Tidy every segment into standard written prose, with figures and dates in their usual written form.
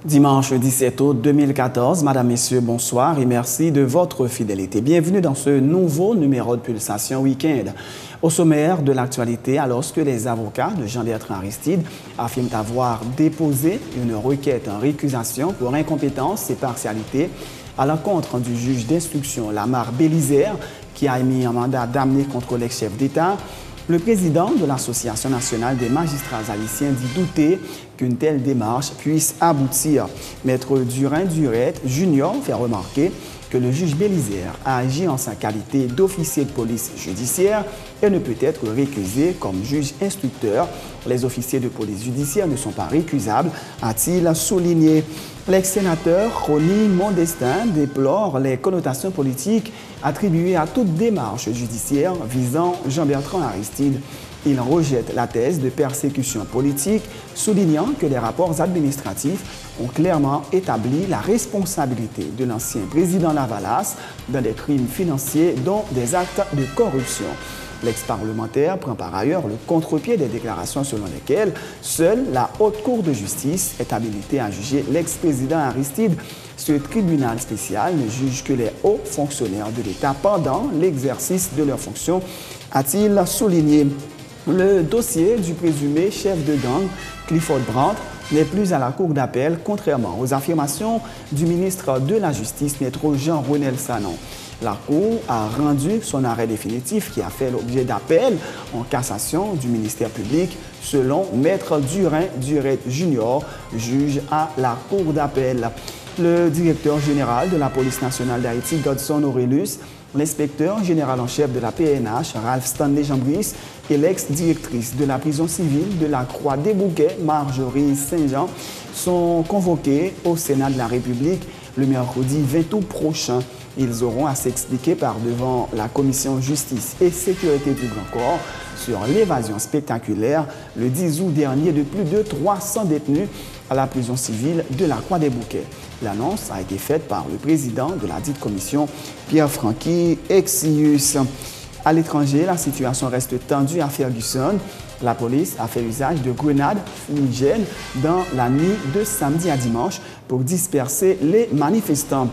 Dimanche 17 août 2014, Madame, Messieurs, bonsoir et merci de votre fidélité. Bienvenue dans ce nouveau numéro de Pulsation Week-end. Au sommaire de l'actualité, alors que les avocats de Jean-Bertrand Aristide affirment avoir déposé une requête en récusation pour incompétence et partialité à l'encontre du juge d'instruction Lamar Bélisaire qui a émis un mandat d'amener contre l'ex-chef d'État. Le président de l'Association nationale des magistrats haïtiens dit douter qu'une telle démarche puisse aboutir. Maître Durin-Durette Junior fait remarquer que le juge Bélisaire a agi en sa qualité d'officier de police judiciaire et ne peut être récusé comme juge instructeur. Les officiers de police judiciaire ne sont pas récusables, a-t-il souligné. L'ex-sénateur Ronnie Mondestin déplore les connotations politiques attribuées à toute démarche judiciaire visant Jean-Bertrand Aristide. Il rejette la thèse de persécution politique, soulignant que les rapports administratifs ont clairement établi la responsabilité de l'ancien président Lavalas dans des crimes financiers, dont des actes de corruption. L'ex-parlementaire prend par ailleurs le contre-pied des déclarations selon lesquelles seule la Haute Cour de justice est habilitée à juger l'ex-président Aristide. Ce tribunal spécial ne juge que les hauts fonctionnaires de l'État pendant l'exercice de leurs fonctions, a-t-il souligné. Le dossier du présumé chef de gang, Clifford Brandt, n'est plus à la Cour d'appel, contrairement aux affirmations du ministre de la Justice, Maître Jean-Renel Sanon. La Cour a rendu son arrêt définitif qui a fait l'objet d'appel en cassation du ministère public, selon Maître Durin-Durette Junior, juge à la Cour d'appel. Le directeur général de la police nationale d'Haïti, Godson Aurelius, l'inspecteur général en chef de la PNH, Ralph Stanley Jambris, et l'ex-directrice de la prison civile de la Croix-des-Bouquets, Marjorie Saint-Jean, sont convoqués au Sénat de la République le mercredi 20 août prochain. Ils auront à s'expliquer par devant la Commission Justice et Sécurité du Grand Corps sur l'évasion spectaculaire le 10 août dernier de plus de 300 détenus à la prison civile de la Croix-des-Bouquets. L'annonce a été faite par le président de la dite commission, Pierre-Franqui Exius. À l'étranger, la situation reste tendue à Ferguson. La police a fait usage de grenades fumigènes dans la nuit de samedi à dimanche pour disperser les manifestants.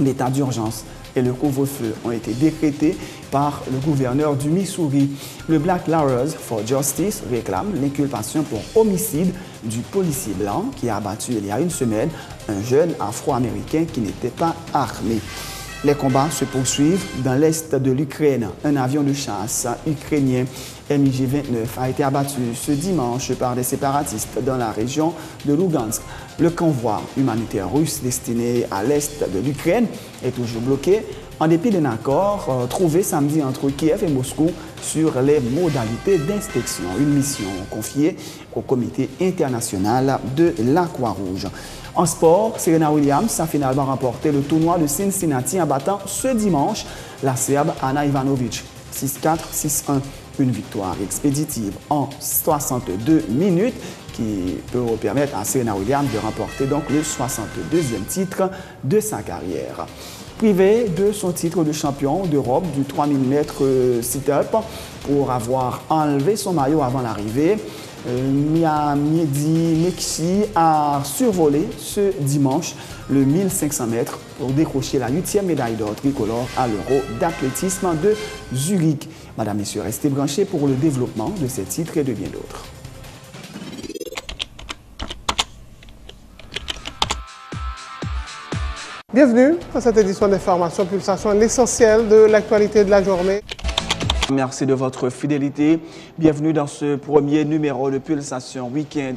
L'état d'urgence et le couvre-feu ont été décrétés par le gouverneur du Missouri. Le Black Lawyers for Justice réclame l'inculpation pour homicide du policier blanc qui a abattu il y a une semaine un jeune afro-américain qui n'était pas armé. Les combats se poursuivent dans l'est de l'Ukraine. Un avion de chasse ukrainien MiG-29 a été abattu ce dimanche par des séparatistes dans la région de Lugansk. Le convoi humanitaire russe destiné à l'est de l'Ukraine est toujours bloqué en dépit d'un accord trouvé samedi entre Kiev et Moscou sur les modalités d'inspection. Une mission confiée au Comité international de la Croix-Rouge. En sport, Serena Williams a finalement remporté le tournoi de Cincinnati en battant ce dimanche la Serbe Ana Ivanovic 6-4, 6-1. Une victoire expéditive en 62 minutes qui peut permettre à Serena Williams de remporter donc le 62e titre de sa carrière. Privé de son titre de champion d'Europe du 3000 mètres sit-up pour avoir enlevé son maillot avant l'arrivée, Mehdi Mekshi a survolé ce dimanche le 1500 mètres pour décrocher la 8e médaille d'or tricolore à l'Euro d'athlétisme de Zurich. Madame, Messieurs, restez branchés pour le développement de ces titres et de bien d'autres. Bienvenue à cette édition d'Information Pulsation, l'essentiel de l'actualité de la journée. Merci de votre fidélité. Bienvenue dans ce premier numéro de Pulsation Week-end.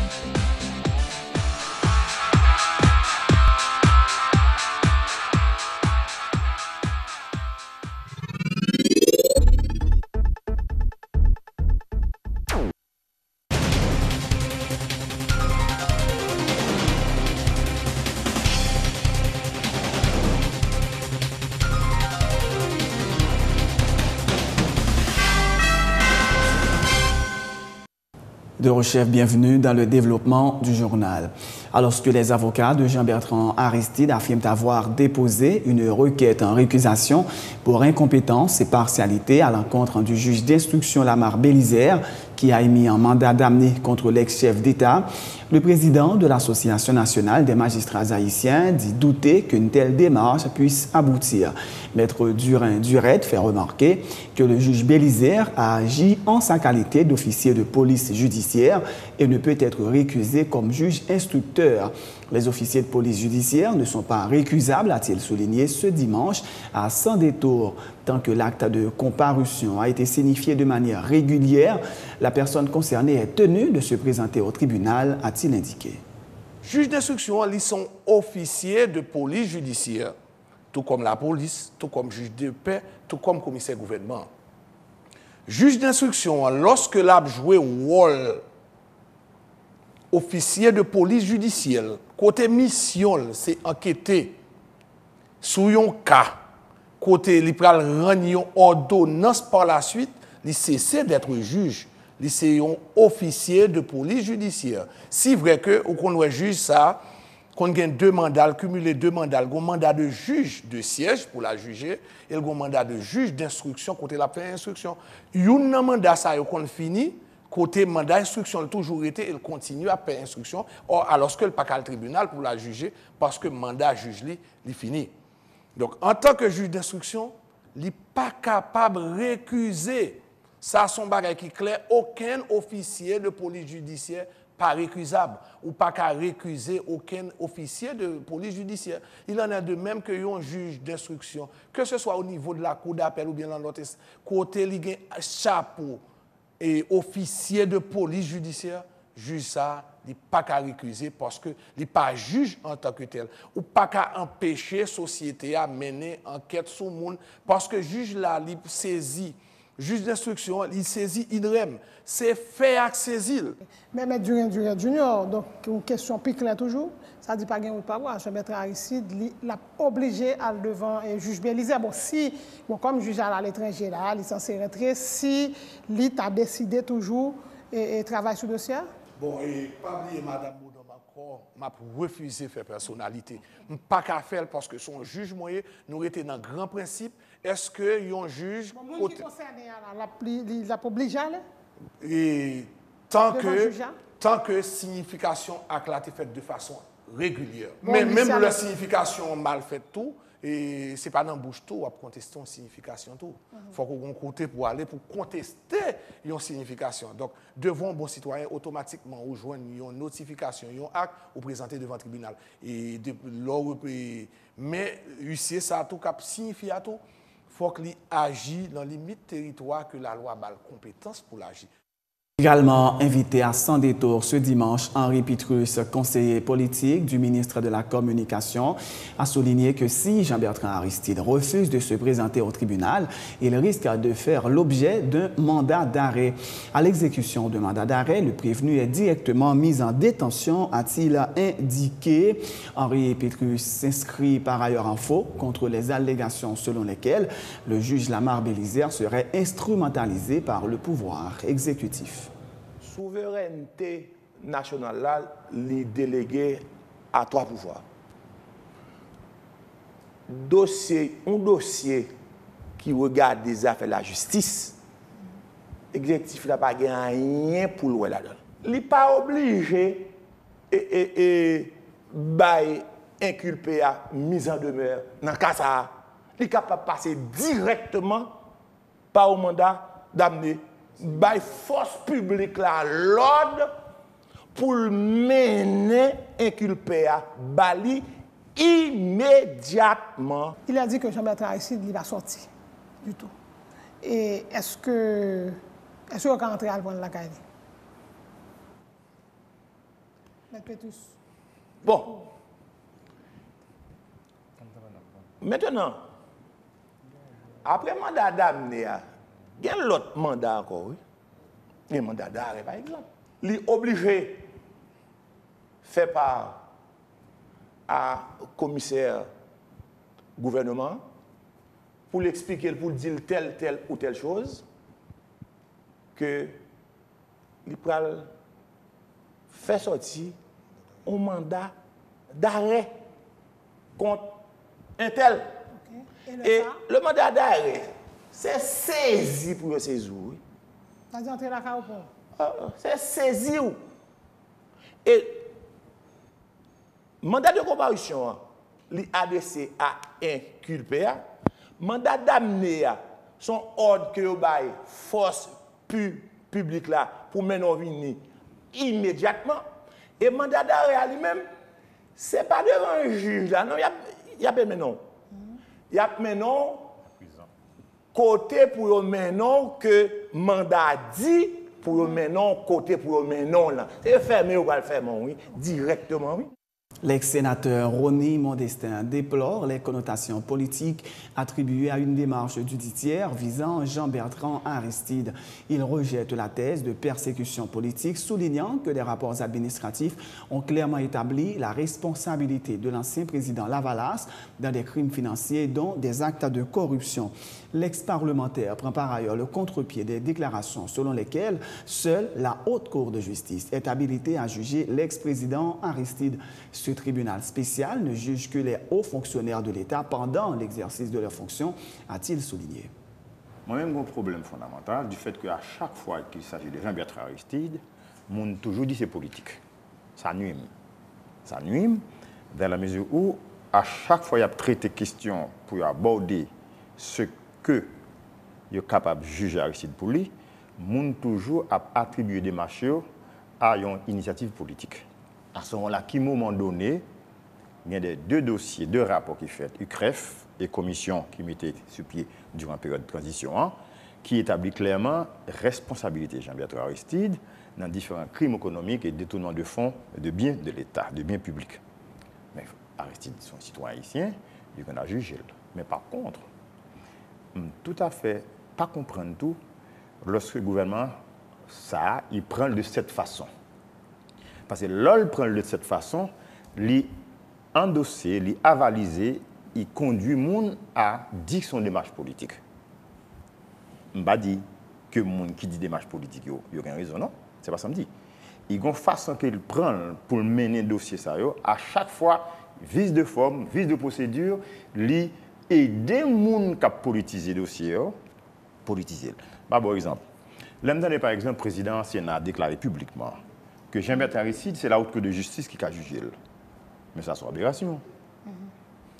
De Rochef, bienvenue dans le développement du journal. Alors que les avocats de Jean-Bertrand Aristide affirment avoir déposé une requête en récusation pour incompétence et partialité à l'encontre du juge d'instruction Lamar Bélisaire qui a émis un mandat d'amener contre l'ex-chef d'État. Le président de l'Association nationale des magistrats haïtiens dit douter qu'une telle démarche puisse aboutir. Maître Durin-Duret fait remarquer que le juge Bélizaire a agi en sa qualité d'officier de police judiciaire et ne peut être récusé comme juge instructeur. Les officiers de police judiciaire ne sont pas récusables, a-t-il souligné ce dimanche, à sans détour. Tant que l'acte de comparution a été signifié de manière régulière, la personne concernée est tenue de se présenter au tribunal, a-t-il indiqué. Juges d'instruction, ils sont officiers de police judiciaire, tout comme la police, tout comme juge de paix, tout comme commissaire gouvernement. Juge d'instruction, lorsque l'a joué rôle officier de police judiciaire, côté mission, c'est enquêter sur un cas, côté il pral rendre une ordonnance par la suite, il cesse d'être juge, il c'est un officier de police judiciaire. Si vrai que on est juge ça, qu'on gagne 2 mandats, cumuler 2 mandats, un mandat de juge de siège pour la juger et un mandat de juge d'instruction côté la fait instruction. Un mandat ça qu'on fini côté mandat d'instruction, il a toujours été, il continue à faire instruction, alors que le pas le tribunal pour la juger, parce que le mandat juge il fini. Donc, en tant que juge d'instruction, il n'est pas capable de récuser. Ça, son bagage qui est clair, aucun officier de police judiciaire pas récusable, ou pas qu'à récuser aucun officier de police judiciaire. Il en est de même que un juge d'instruction, que ce soit au niveau de la cour d'appel ou bien dans l'autre côté, il y a un chapeau et officier de police judiciaire, juge ça, il n'est pas qu'à récuser parce qu'il n'est pas juge en tant que tel. Ou pas qu'à empêcher la société à mener enquête sur le monde parce que juge là, il saisit. Juge d'instruction, il saisit INREM. C'est fait à saisir. Mais Durin Junior, donc une question plus claire toujours, ça ne dit pas gain ou pas voir. Je mettrai Aristide, il a obligé à devant le juge Bélizaire. Bon, si, bon, comme juge à l'étranger, là, il est censé rentrer, si il a décidé toujours et travaille sur le dossier? Bon, et pas oublier, Madame Boudon, m'a refusé de faire personnalité. Je ne peux pas faire parce que son juge moyen, nous étions dans le grand principe. Est-ce qu'il y a un juge. Bon, qui concerne, il a obligé à aller? Et tant que signification a été faite de façon régulière. Bon, mais même la signification mal faite tout, et ce n'est pas dans la bouche tout, à contester une signification tout. Il faut qu'on côté pour aller pour contester une signification. Donc, devant un bon citoyen, automatiquement, on joindre une notification, un acte, ou présenter devant le tribunal. Mais, huissier, ça a tout cap signifie à tout. Il faut qu'il agisse dans la limite territoire que la loi a la compétence pour l'agir. Également invité à sans détour ce dimanche, Henri Pitrus, conseiller politique du ministre de la Communication, a souligné que si Jean-Bertrand Aristide refuse de se présenter au tribunal, il risque de faire l'objet d'un mandat d'arrêt. À l'exécution de mandat d'arrêt, le prévenu est directement mis en détention, a-t-il indiqué. Henri Pitrus s'inscrit par ailleurs en faux contre les allégations selon lesquelles le juge Lamar Bélizaire serait instrumentalisé par le pouvoir exécutif. Souveraineté nationale là, les délégués à 3 pouvoirs. Un dossier qui regarde des affaires de la justice, l'exécutif n'a pas rien pour le là-dedans. Il n'est pas obligé et inculpé à mise en demeure dans le cas ça. Il est capable de passer directement par au mandat d'amener by force publique là l'ordre pour mener inculpé à Bali immédiatement. Il a dit que Jean-Bertrand Aristide il va sortir du tout. Et est-ce qu'on va rentrer à prendre la caille? Bon. Maintenant, après mandat d'amener, il y a l'autre mandat encore, oui. Il y a un mandat d'arrêt, par exemple. Il est obligé de faire part à commissaire gouvernement pour l'expliquer, pour dire telle ou telle chose, que il peut faire sortir un mandat d'arrêt contre un tel. Okay. Et le mandat d'arrêt, c'est saisi pour le séjour. Ça dit entrer la c'est saisi. Et mandat de comparution, l'adressé à inculpé, mandat d'amener son ordre que vous avez force publique là pour mener venir immédiatement. Et mandat d'arrêt lui-même, ce n'est pas devant un juge là, non, il y a pas maintenant. Il y a maintenant côté pour maintenant que mandat dit pour maintenant côté pour maintenant là. C'est fermé ou pas le fermer, oui, directement, oui. L'ex-sénateur Ronnie Modestin déplore les connotations politiques attribuées à une démarche judiciaire visant Jean-Bertrand Aristide. Il rejette la thèse de persécution politique, soulignant que les rapports administratifs ont clairement établi la responsabilité de l'ancien président Lavalas dans des crimes financiers, dont des actes de corruption. L'ex-parlementaire prend par ailleurs le contre-pied des déclarations selon lesquelles seule la Haute Cour de justice est habilitée à juger l'ex-président Aristide. Ce tribunal spécial ne juge que les hauts fonctionnaires de l'État pendant l'exercice de leurs fonctions, a-t-il souligné. Moi-même, j'ai un problème fondamental du fait qu'à chaque fois qu'il s'agit de Jean-Bertrand Aristide, on toujours dit que c'est politique. Ça nuit. Ça nuit dans la mesure où, à chaque fois qu'il y a traité question pour aborder ce que il est capable de juger Aristide pour lui, on toujours attribué des marchés à une initiative politique. À ce moment-là, à un moment donné, il y a deux dossiers, deux rapports qui fait UCREF et commission qui mettaient sur pied durant la période de transition, qui établit clairement responsabilité de Jean-Bertrand Aristide dans différents crimes économiques et détournements de fonds de biens de l'État, de biens publics. Mais Aristide, son citoyen haïtien, il a jugé. Mais par contre, tout à fait pas comprendre tout lorsque le gouvernement, ça, il prend de cette façon. Parce que l'ol prend de cette façon, il endosser, il avaliser, il conduit les gens à dire son démarche politique. Je ne dis pas que les gens qui disent démarche politique, il y a raison, non? Ce n'est pas ça que je dis. Il y a une façon qu'il prend pour mener le dossier, ça, à chaque fois, vice de forme, vice de procédure, il aide les gens qui politisé le dossier, politiser. Par exemple, l'année par exemple, le président Sénat a déclaré publiquement que Jean-Bertrand Aristide, c'est la Haute Cour de justice qui a jugé. Mais ça, c'est une aberration.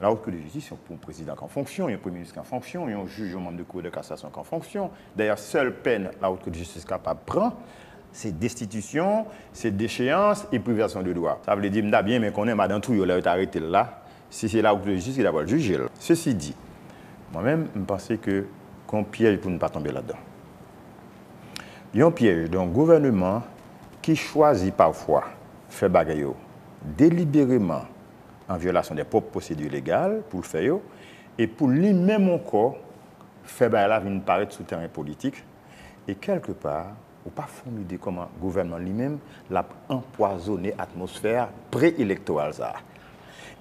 La Haute Cour de justice, c'est pour un président qui est en fonction, il y a un premier ministre qui est en fonction, il y a un juge au membre de Cour de cassation qui est en fonction. D'ailleurs, seule peine la Haute Cour de justice capable de prendre, c'est destitution, c'est déchéance et privation de droit. Ça veut dire, bien, mais qu'on est madame Touyo, là, arrêté là, si c'est la Haute Cour de justice qui doit juger. Ceci dit, moi-même, je pensais que qu'on piège pour ne pas tomber là-dedans. Il y a un piège d'un gouvernement qui choisit parfois de faire bagaille délibérément en violation des propres procédures légales pour le faire, et pour lui-même encore faire bagaille une paraître sous terrain politique, et quelque part, on ne peut pas formuler comment le gouvernement lui-même l'a empoisonné l'atmosphère préélectorale.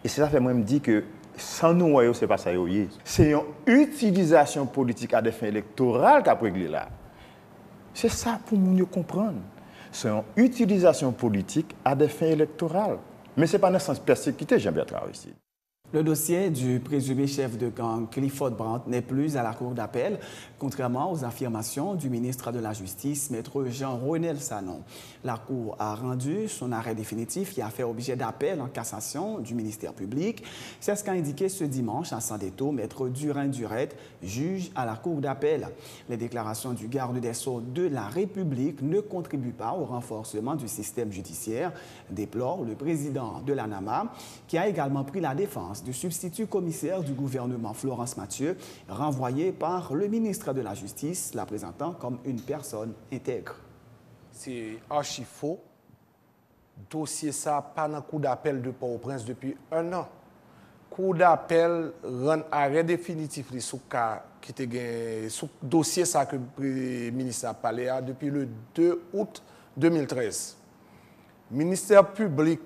Et c'est ça que moi me dit que sans nous, ce n'est pas ça. C'est une utilisation politique à des fins électorales qu'a réglé là. C'est ça pour mieux comprendre. C'est une utilisation politique à des fins électorales. Mais ce n'est pas dans le sens persécuté, Jean-Bertrand Aristide. Le dossier du présumé chef de gang Clifford Brandt n'est plus à la cour d'appel, contrairement aux affirmations du ministre de la Justice, maître Jean-Renel Sanon. La cour a rendu son arrêt définitif qui a fait objet d'appel en cassation du ministère public. C'est ce qu'a indiqué ce dimanche à San-Déto, maître Durin-Durette, juge à la cour d'appel. Les déclarations du garde des Sceaux de la République ne contribuent pas au renforcement du système judiciaire, déplore le président de l'ANAMA, qui a également pris la défense du substitut commissaire du gouvernement Florence Mathieu, renvoyé par le ministre de la Justice, la présentant comme une personne intègre. C'est archi faux. Dossier ça pas dans cour d'appel de Port-au-Prince depuis 1 an. Cour d'appel rend arrêt définitif sur dossier ça que le ministre a parlé depuis le 2 août 2013. Ministère public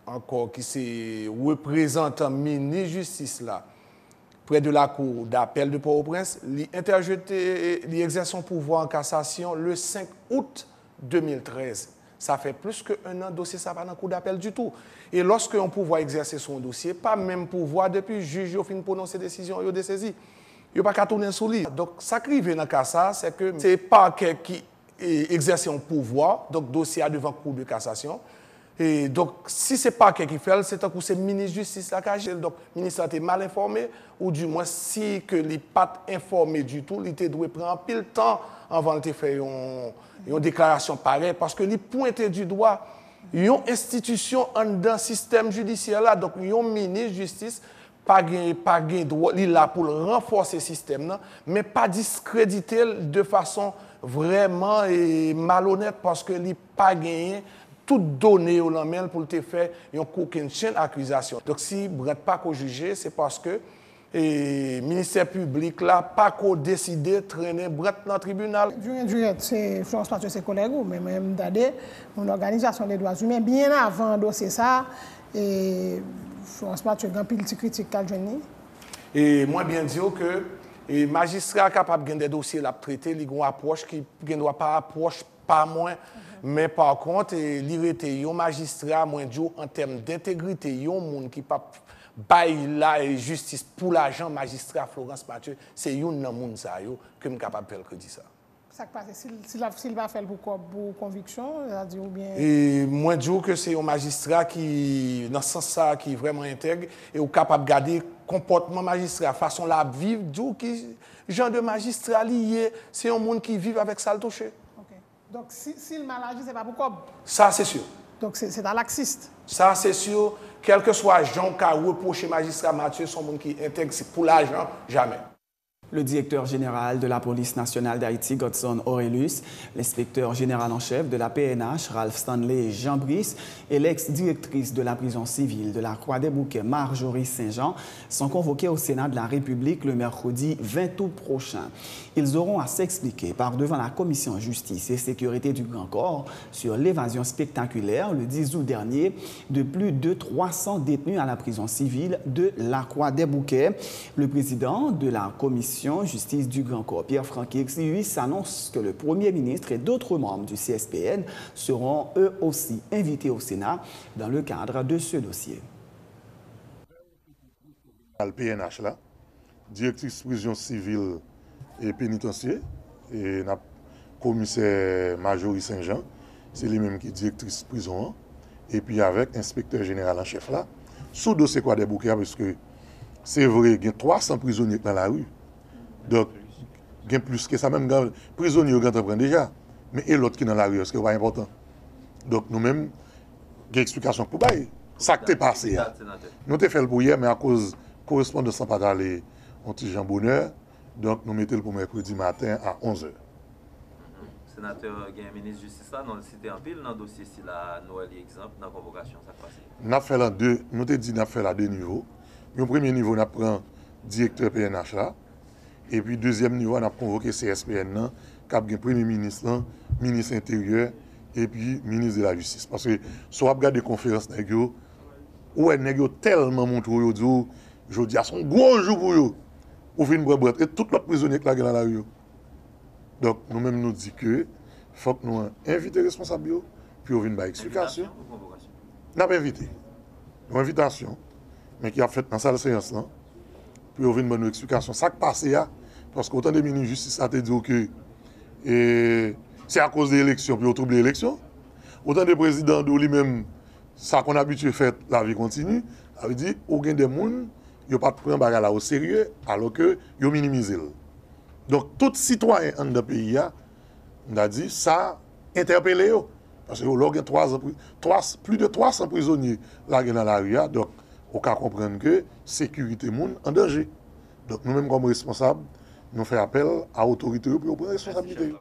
encore qui se représentant ministre justice là près de la cour d'appel de Port-au-Prince, il exerce son pouvoir en cassation le 5 août 2013. Ça fait plus qu'1 an, dossier ça pas dans la cour d'appel du tout. Et lorsque on pouvoir exercer son dossier, pas même pouvoir depuis le juge a fini prononcer décision, il a dessaisi. Il n'a pas qu'à tourner sous lui. Donc, ça qui arrive dans le cas, c'est que c'est le parquet qui exercer un pouvoir, donc dossier devant Cour de cassation. Et donc, si ce n'est pas quelqu'un qui fait, c'est un coup, c'est le ministre de Justice qui a agi. Donc, le ministre a été mal informé, ou du moins, si que les pas informé du tout, il doit prendre un pile temps avant de faire une déclaration pareille, parce que les pointé du doigt, une institution dans le système judiciaire là, donc un ministre de Justice, pas de droit, il est là pour renforcer le système, mais pas discréditer de façon vraiment malhonnête, parce que il n'a pas gagné toute donnée au lendemain pour te faire une chaîne d'accusation. Donc, si vous n'êtes pas juger, c'est parce que le ministère public là pas décidé de traîner Brett dans le tribunal. C'est Florence Mathieu, ses collègues, mais même d'ADE, une organisation des droits humains, bien avant le dossier ça, et Florence Mathieu, grand pile de critique qu'elle journée. Et moi, bien dire que les magistrats capables de des dossiers à traiter, ils ont une approche qui ne doit pas approche pas moins. Mais par contre, l'irrité, un magistrat, moins dur en termes d'intégrité, un monde qui pas bail la justice pour l'agent magistrat Florence Mathieu, c'est un monde ça que je suis capable de faire crédit ça. Ça passe s'il va faire pour conviction, c'est-à-dire ou bien. Et moins dur que c'est un magistrat qui dans ce sens ça qui est vraiment intègre et capable de garder comportement magistrat façon la vivre du qui genre de magistrat lié, c'est un monde qui vit avec ça le toucher. Donc, s'il mal agi, ce n'est pas pour ça, c'est sûr. Donc, c'est un laxiste. Ça, c'est sûr. Quel que soit Jean qui a reproché magistrat Mathieu, son monde qui intègre, c'est pour l'argent, jamais. Le directeur général de la police nationale d'Haïti, Godson Aurelius, l'inspecteur général en chef de la PNH, Ralph Stanley Jean Brice, et l'ex-directrice de la prison civile de la Croix-des-Bouquets, Marjorie Saint-Jean, sont convoqués au Sénat de la République le mercredi 20 août prochain. Ils auront à s'expliquer par devant la Commission Justice et Sécurité du Grand Corps sur l'évasion spectaculaire le 10 août dernier de plus de 300 détenus à la prison civile de la Croix-des-Bouquets. Le président de la Commission Justice du Grand Corps, Pierre-Franck Xiui, s'annonce que le Premier ministre et d'autres membres du CSPN seront eux aussi invités au Sénat dans le cadre de ce dossier. Le PNH là, directrice prison civile et pénitentiaire, et la commissaire Marjorie Saint-Jean, c'est lui-même qui est directrice prison, et puis avec inspecteur général en chef là, sous dossier Croix-des-Bouquets, parce que c'est vrai, il y a 300 prisonniers dans la rue. Donc, il y a plus que ça, même les prisonniers qui prennent déjà. Mais et l'autre qui est dans la rue, est-ce que c'est pas important? Donc, nous-mêmes, il y a une explication pour bailler. Ça qui est passé. Nous avons fait le pour hier, mais à cause de correspondance sans pas aller en petit Jean Bonheur, donc nous mettons le pour mercredi matin à 11h. Sénateur, il y a un ministre de justice là, dans le cité en pile, dans le dossier si la Noël exemple, dans la convocation, ça passe. Nous avons fait la deux, nous avons dit nous avons fait la deux niveaux. Au premier niveau, nous avons directeur PNH là. Et puis, deuxième niveau, on a convoqué CSPN, qui a le Premier ministre, ministre intérieur, et puis ministre de la Justice. Parce que, si on regarde des conférences, où elle a tellement montré, je dis, c'est un gros jour pour eux. Au fin de et tout le prisonnier qui est dans la rue. Donc, nous-mêmes nous disons que faut que nous inviter les responsables, puis on vient une explication. Nous avons invité. Une invitation, mais qui a fait dans la salle de séance, puis on vient une explication. Ça qui passe là, parce qu'autant de ministres de justice a dit que c'est à cause des élections, puis on trouble l'élection. Autant de présidents de lui-même, ça qu'on a habitué à faire, la vie continue, ça veut dire qu'il y a des gens qui n'ont pas pris un bagage là au sérieux, alors qu'ils ont minimisé. Donc, tout citoyen dans le pays, on a dit, ça interpellé. Parce que là, il y a plus de 300 prisonniers là dans la rue, donc on peut comprendre que la sécurité est en danger. Donc, nous-mêmes, comme responsables, nous faisons appel à l'autorité pour prendre responsabilité.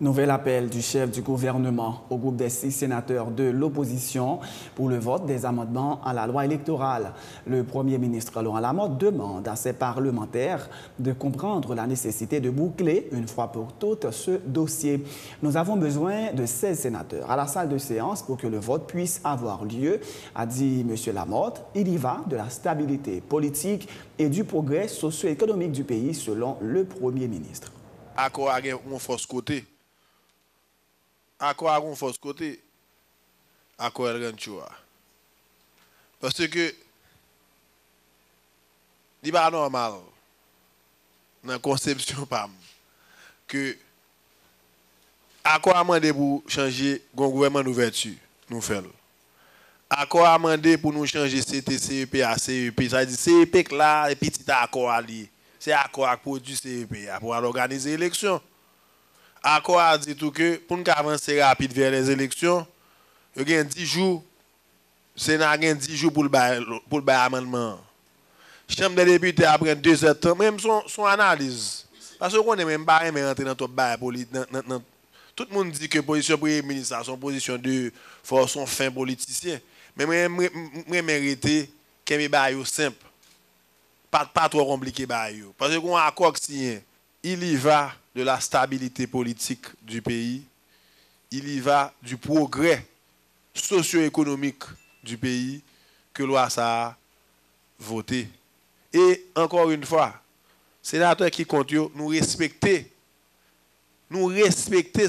Nouvel appel du chef du gouvernement au groupe des 6 sénateurs de l'opposition pour le vote des amendements à la loi électorale. Le Premier ministre Laurent Lamotte demande à ses parlementaires de comprendre la nécessité de boucler une fois pour toutes ce dossier. Nous avons besoin de 16 sénateurs à la salle de séance pour que le vote puisse avoir lieu, a dit M. Lamotte. Il y va de la stabilité politique et du progrès socio-économique du pays selon le Premier ministre. Accord avec mon force côté. Accord avec mon force côté. Accord avec choix. Parce que il n'est pas normal dans la conception PAM que Accord amendé pour changer le gouvernement d'ouverture, nous faisons. Accord amendé pour nous changer CEP à CEP. Ça veut dire CEP là, et petit accord allié. C'est accord qui produit CEP pour organiser l'élection. Accord a dit tout que pour nous avancer rapide vers les élections, il y a 10 jours, le Sénat a 10 jours pour le amendement. Chambre des députés après 2 heures de temps, même son analyse. Parce qu'on n'est même pas rentrer dans ton bail politique. Tout le monde dit que la position du Premier ministre, c'est une position de force, son fin politicien. Mais moi, je mérite qu'il y ait simple. Pas trop compliqué. Parce qu'on a un accord signé. Il y va de la stabilité politique du pays. Il y va du progrès socio-économique du pays que loi ça a voté. Et encore une fois, sénateur qui compte, nous respecter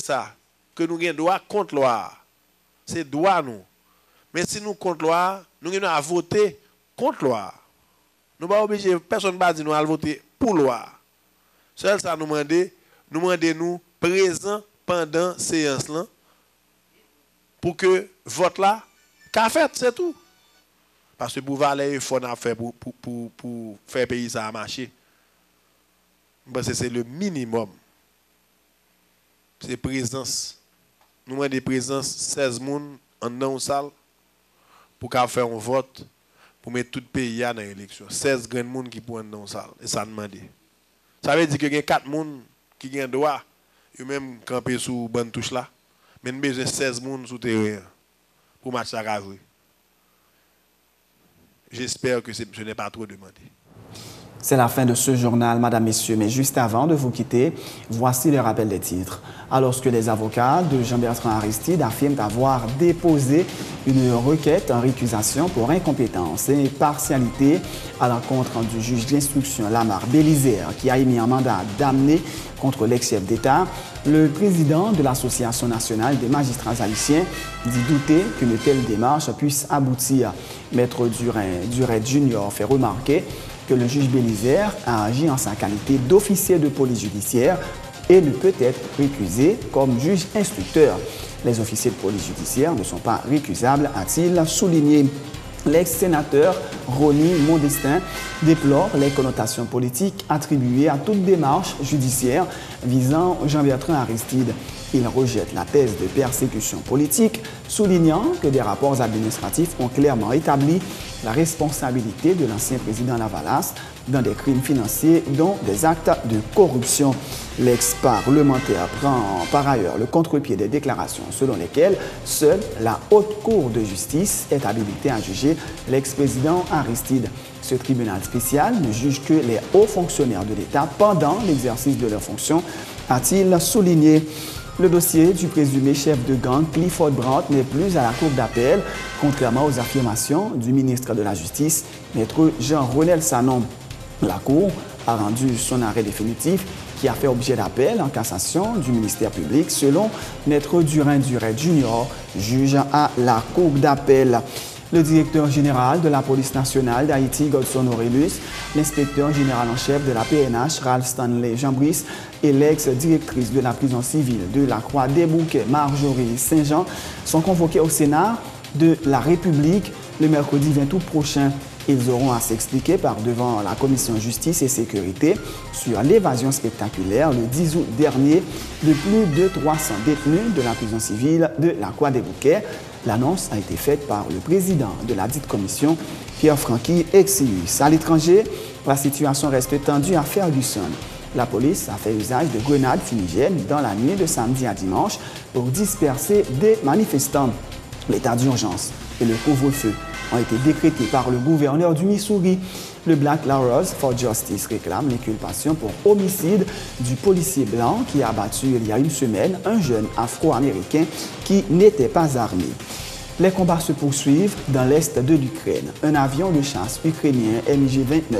ça, que nous avons droit contre loi. C'est droit nous. Mais si nous contre loi, nous avons à voter contre loi. Nous ne sommes pas obligés, personne ne va dire nous à voter pour loi. Seul ça nous demande présent pendant la séance là, pour que vote là, qu'a fait, c'est tout. Parce que pour valer il faut faire pour faire pays ça marcher. Parce que c'est le minimum. C'est présence. Nous avons des présences 16 personnes en dans salle pour faire un vote pour mettre tout le pays dans l'élection. 16 grands monde qui pour dans salle et ça demande. Ça veut dire que il y a 4 personnes qui ont droit eux même camper sous bonne touche là. Mais nous besoin 16 personnes sur terrain pour match à jouer. J'espère que ce n'est pas trop demandé. C'est la fin de ce journal, Madame, Messieurs. Mais juste avant de vous quitter, voici le rappel des titres. Alors que les avocats de Jean-Bertrand Aristide affirment avoir déposé une requête en récusation pour incompétence et partialité à l'encontre du juge d'instruction Lamar Bélisère qui a émis un mandat d'amener contre l'ex-chef d'État, le président de l'Association nationale des magistrats haïtiens dit douter qu'une telle démarche puisse aboutir. Maître Duret Junior fait remarquer que le juge Bélisère a agi en sa qualité d'officier de police judiciaire et ne peut être récusé comme juge instructeur. Les officiers de police judiciaire ne sont pas récusables, a-t-il souligné. L'ex-sénateur Rony Mondestin déplore les connotations politiques attribuées à toute démarche judiciaire visant Jean-Bertrand Aristide. Il rejette la thèse de persécution politique, soulignant que des rapports administratifs ont clairement établi la responsabilité de l'ancien président Lavalas dans des crimes financiers, dont des actes de corruption. L'ex-parlementaire prend par ailleurs le contre-pied des déclarations selon lesquelles seule la Haute Cour de justice est habilitée à juger l'ex-président Aristide. Ce tribunal spécial ne juge que les hauts fonctionnaires de l'État pendant l'exercice de leurs fonctions, a-t-il souligné. Le dossier du présumé chef de gang Clifford Brandt n'est plus à la cour d'appel, contrairement aux affirmations du ministre de la Justice, maître Jean-Renel Sanon. La Cour a rendu son arrêt définitif qui a fait objet d'appel en cassation du ministère public selon maître Duret Junior, juge à la cour d'appel. Le directeur général de la police nationale d'Haïti, Godson Aurelius, l'inspecteur général en chef de la PNH, Ralph Stanley Jean-Brice, et l'ex-directrice de la prison civile de la Croix-des-Bouquets, Marjorie Saint-Jean, sont convoqués au Sénat de la République le mercredi 20 août prochain. Ils auront à s'expliquer par devant la commission justice et sécurité sur l'évasion spectaculaire le 10 août dernier de plus de 300 détenus de la prison civile de la Croix-des-Bouquets. L'annonce a été faite par le président de la dite commission, Pierre-Franqui Exius. À l'étranger, la situation reste tendue à Ferguson. La police a fait usage de grenades fumigènes dans la nuit de samedi à dimanche pour disperser des manifestants. L'état d'urgence et le couvre-feu ont été décrétés par le gouverneur du Missouri. Le Black Laws for Justice réclame l'inculpation pour homicide du policier blanc qui a abattu il y a une semaine un jeune afro-américain qui n'était pas armé. Les combats se poursuivent dans l'est de l'Ukraine. Un avion de chasse ukrainien MiG-29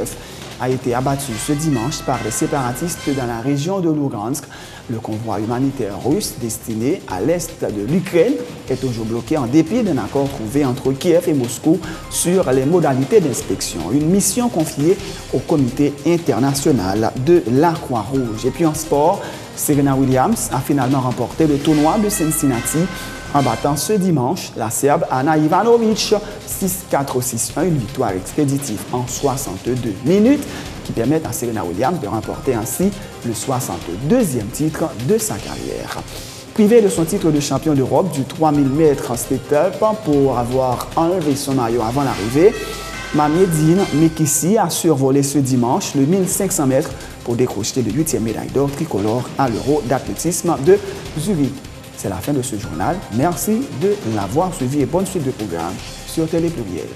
a été abattu ce dimanche par les séparatistes dans la région de Lugansk. Le convoi humanitaire russe destiné à l'est de l'Ukraine est toujours bloqué en dépit d'un accord trouvé entre Kiev et Moscou sur les modalités d'inspection. Une mission confiée au comité international de la Croix-Rouge. Et puis en sport, Serena Williams a finalement remporté le tournoi de Cincinnati en battant ce dimanche la Serbe Ana Ivanovic 6-4-6-1, une victoire expéditive en 62 minutes qui permet à Serena Williams de remporter ainsi le 62e titre de sa carrière. Privé de son titre de champion d'Europe du 3000 mètres step-up pour avoir enlevé son maillot avant l'arrivée, Mamiedine Mekissi a survolé ce dimanche le 1500 mètres pour décrocher le 8e médaille d'or tricolore à l'Euro d'athlétisme de Zurich. C'est la fin de ce journal. Merci de l'avoir suivi et bonne suite de programme sur Télé Pluriel.